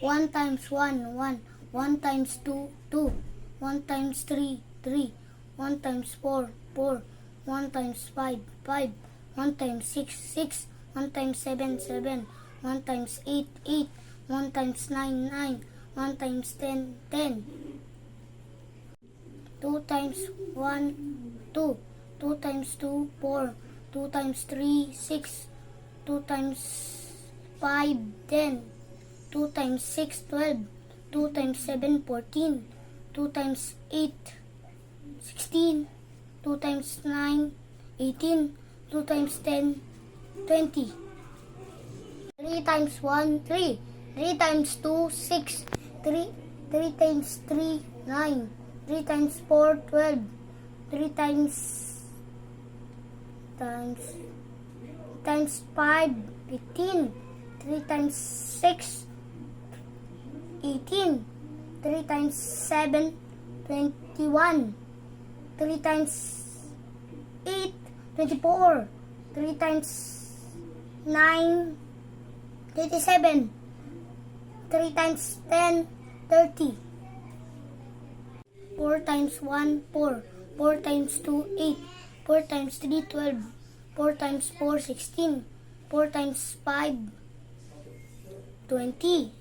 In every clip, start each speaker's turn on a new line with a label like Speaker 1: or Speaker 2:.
Speaker 1: 1 times 1, 1. 1 times 2, 2. 1 times 3, 3. 1 times 4, 4. 1 times 5, 5. 1 times 6, 6. 1 times 7, 7. 1 times 8, 8. 1 times 9, 9. 1 times 10, 10. 2 times 1, 2. 2 times 2, 4. 2 times 3, 6. 2 times 5, 10. 2 times 6, 12. 2 times 7, 14. 2 times 8, 16. 2 times 9, 18. 2 times 10, 20. 3 times 1, 3. 3 times 2, 6. 3 times 3, 9. 3 times 4, 12. 3 times 5, 15. 3 times 6, 18. 3 times 7, 21. 3 times 8, 24. 3 times 9, 27. 3 times 10, 30. 4 times 1, 4. 4 times 2, 8. 4 times 3, 12. 4 times 4, 16. 4 times 5, 20.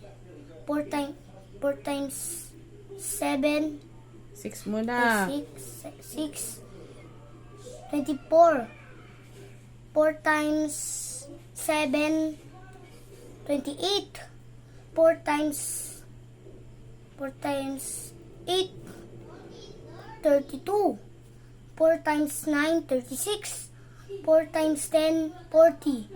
Speaker 1: 4 times 7,
Speaker 2: 6 muna.
Speaker 1: 6, 24. 4 times 7, 28. 4 times 8, 32. 4 times 9, 36. 4 times 10, 40.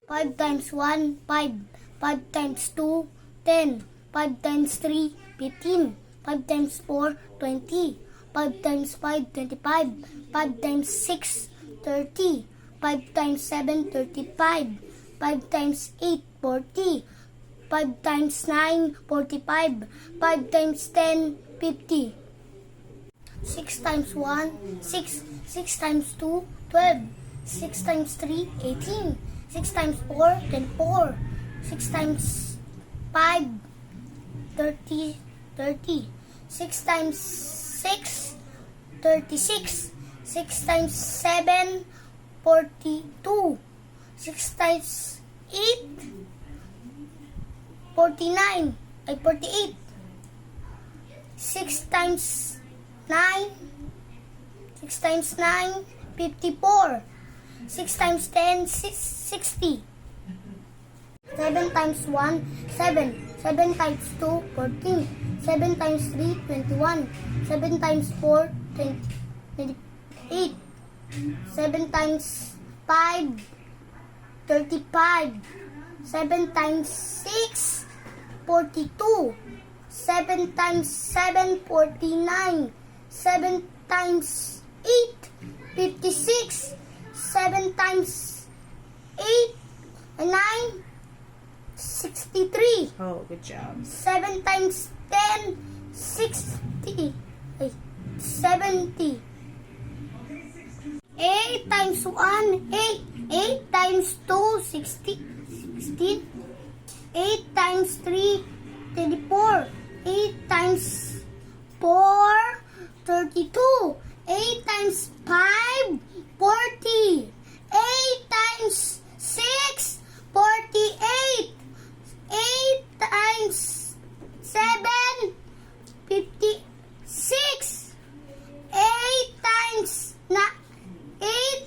Speaker 1: 5 times 1, 5. 5 times 2, 10. 5 times 3, 15. 5 times 4, 20. 5 times 5, 25. 5 times 6, 30. 5 times 7, 35. 5 times 8, 40. 5 times 9, 45. 5 times 10, 50. 6 times 1, 6. 6 times 2, 12. 6 times 3, 18. 6 times 4, 24. 6 times 5, 30. 6 times 6, 36. 6 times 7, 42. 6 times 8, 49. 48. 6 times 9, 6 times 9, 54. 6 times 10, 60. 7 times 1, 7. 7 times 2, 14. 7 times 3, 21. 7 times 4, 28. 7 times 5, 35. 7 times 6, 42. 7 times 7, 49. 7 times 8, 56. 7 times 8, 9, 63.
Speaker 2: Oh, good job.
Speaker 1: 7 times 10, 60. 70. 8 times 1, 8. 8 times 2, 60. 16. 8 times 3, 34. 8 times 4, 32. 8 times 5, 40. 8 times 6, 48. 8 times 7, 56. 8 times 8,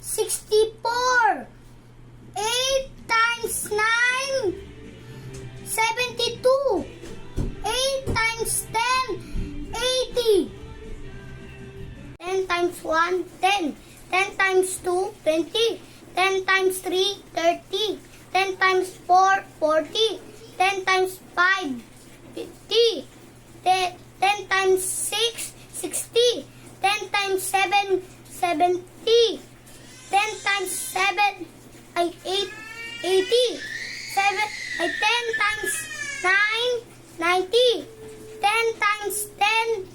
Speaker 1: 64. 8 times 9, 72. 8 times 10, 80. 10 times 1, 10. 10 times 2, 20. 10 times 3, 30. 10 times 4, 40. 10 times 5, 50. 10 times 6, 60. 10 times 7, 70. 10 times 7, 8, 80. 10 times 9, 90. 10 times 10,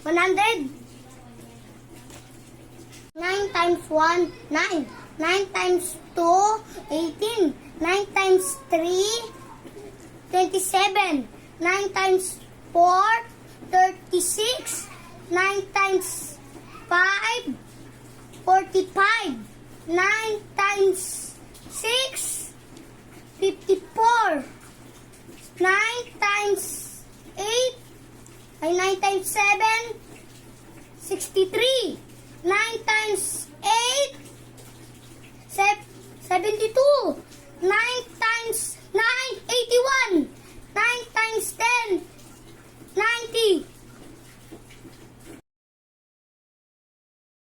Speaker 1: 100. 9 times 1, 9. 9 times 2, 18. 9 times 3, 27. 9 times 4, 36. 9 times 5, 45. 9 times 6, 54. 9 times 8, ay 9 times 7, 63. 9 times 8, 72. 9 times 9, 81. 9 times 10, 90.